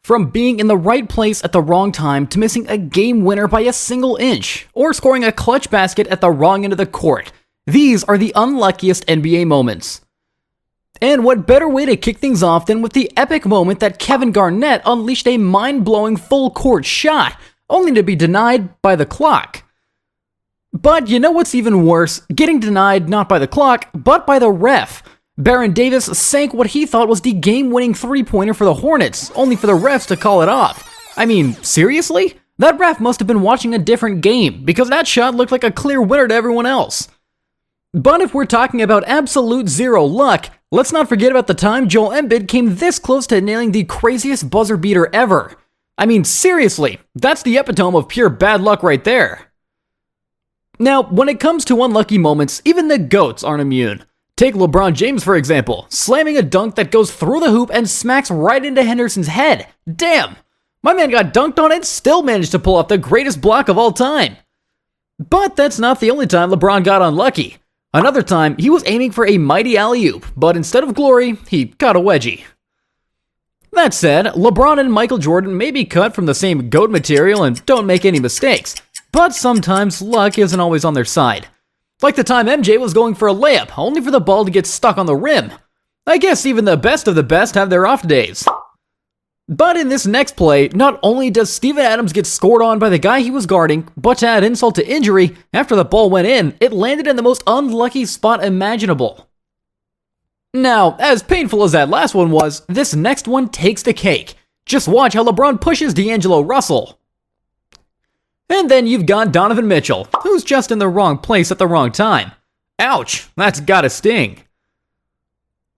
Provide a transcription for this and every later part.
From being in the right place at the wrong time to missing a game winner by a single inch, or scoring a clutch basket at the wrong end of the court, these are the unluckiest NBA moments. And what better way to kick things off than with the epic moment that Kevin Garnett unleashed a mind-blowing full-court shot, only to be denied by the clock. But you know what's even worse? Getting denied not by the clock, but by the ref. Baron Davis sank what he thought was the game-winning three-pointer for the Hornets, only for the refs to call it off. I mean, seriously? That ref must have been watching a different game, because that shot looked like a clear winner to everyone else. But if we're talking about absolute zero luck, let's not forget about the time Joel Embiid came this close to nailing the craziest buzzer beater ever. I mean, seriously, that's the epitome of pure bad luck right there. Now, when it comes to unlucky moments, even the GOATs aren't immune. Take LeBron James, for example, slamming a dunk that goes through the hoop and smacks right into Henderson's head. Damn! My man got dunked on and still managed to pull off the greatest block of all time. But that's not the only time LeBron got unlucky. Another time, he was aiming for a mighty alley-oop, but instead of glory, he got a wedgie. That said, LeBron and Michael Jordan may be cut from the same GOAT material and don't make any mistakes, but sometimes luck isn't always on their side. Like the time MJ was going for a layup, only for the ball to get stuck on the rim. I guess even the best of the best have their off days. But in this next play, not only does Steven Adams get scored on by the guy he was guarding, but to add insult to injury, after the ball went in, it landed in the most unlucky spot imaginable. Now, as painful as that last one was, this next one takes the cake. Just watch how LeBron pushes D'Angelo Russell. And then you've got Donovan Mitchell, who's just in the wrong place at the wrong time. Ouch, that's gotta sting.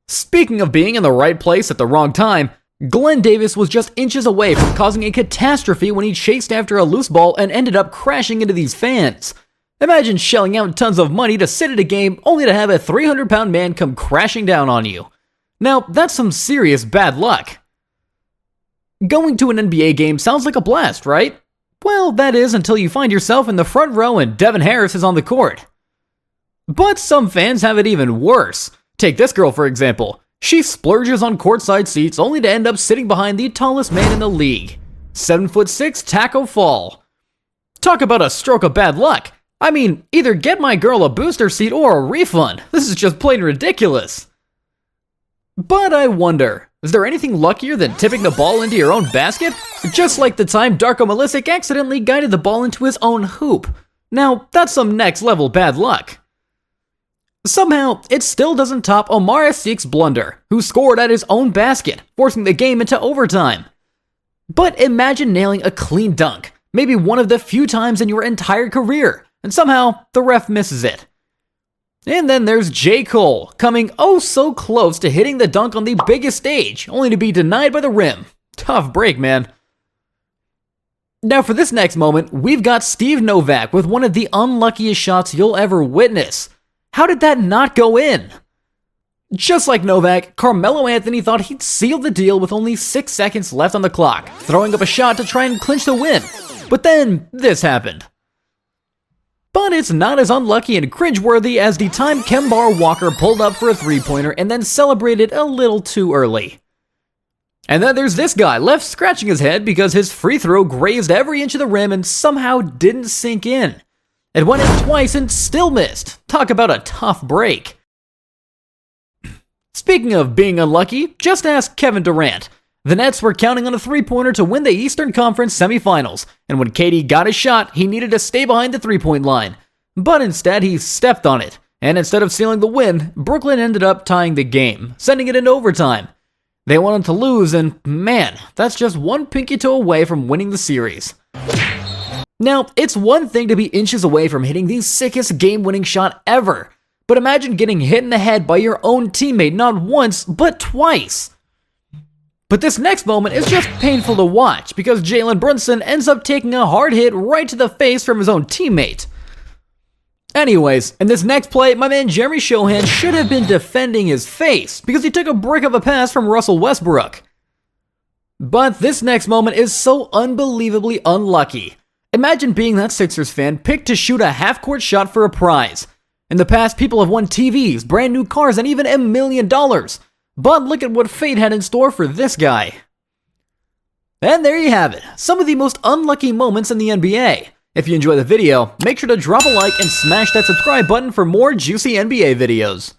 Speaking of being in the right place at the wrong time, Glenn Davis was just inches away from causing a catastrophe when he chased after a loose ball and ended up crashing into these fans. Imagine shelling out tons of money to sit at a game only to have a 300-pound man come crashing down on you. Now, that's some serious bad luck. Going to an NBA game sounds like a blast, right? Well, that is until you find yourself in the front row and Devin Harris is on the court. But some fans have it even worse. Take this girl, for example. She splurges on courtside seats only to end up sitting behind the tallest man in the league. 7'6" Taco Fall. Talk about a stroke of bad luck. I mean, either get my girl a booster seat or a refund. This is just plain ridiculous. But I wonder, is there anything luckier than tipping the ball into your own basket? Just like the time Darko Milicic accidentally guided the ball into his own hoop. Now, that's some next level bad luck. Somehow, it still doesn't top Omar Asik's blunder, who scored at his own basket, forcing the game into overtime. But imagine nailing a clean dunk, maybe one of the few times in your entire career, and somehow the ref misses it. And then there's J. Cole, coming oh so close to hitting the dunk on the biggest stage, only to be denied by the rim. Tough break, man. Now for this next moment, we've got Steve Novak with one of the unluckiest shots you'll ever witness. How did that not go in? Just like Novak, Carmelo Anthony thought he'd seal the deal with only 6 seconds left on the clock, throwing up a shot to try and clinch the win. But then, this happened. But it's not as unlucky and cringeworthy as the time Kemba Walker pulled up for a three-pointer and then celebrated a little too early. And then there's this guy left scratching his head because his free throw grazed every inch of the rim and somehow didn't sink in. It went in twice and still missed. Talk about a tough break. Speaking of being unlucky, just ask Kevin Durant. The Nets were counting on a three-pointer to win the Eastern Conference semifinals, and when KD got his shot, he needed to stay behind the three-point line. But instead, he stepped on it, and instead of sealing the win, Brooklyn ended up tying the game, sending it into overtime. They wanted to lose, and man, that's just one pinky toe away from winning the series. Now, it's one thing to be inches away from hitting the sickest game-winning shot ever, but imagine getting hit in the head by your own teammate not once, but twice. But this next moment is just painful to watch because Jalen Brunson ends up taking a hard hit right to the face from his own teammate. Anyways, in this next play, my man Jeremy Shohan should have been defending his face because he took a brick of a pass from Russell Westbrook. But this next moment is so unbelievably unlucky. Imagine being that Sixers fan picked to shoot a half-court shot for a prize. In the past, people have won TVs, brand new cars, and even $1 million. But look at what fate had in store for this guy. And there you have it, some of the most unlucky moments in the NBA. If you enjoyed the video, make sure to drop a like and smash that subscribe button for more juicy NBA videos.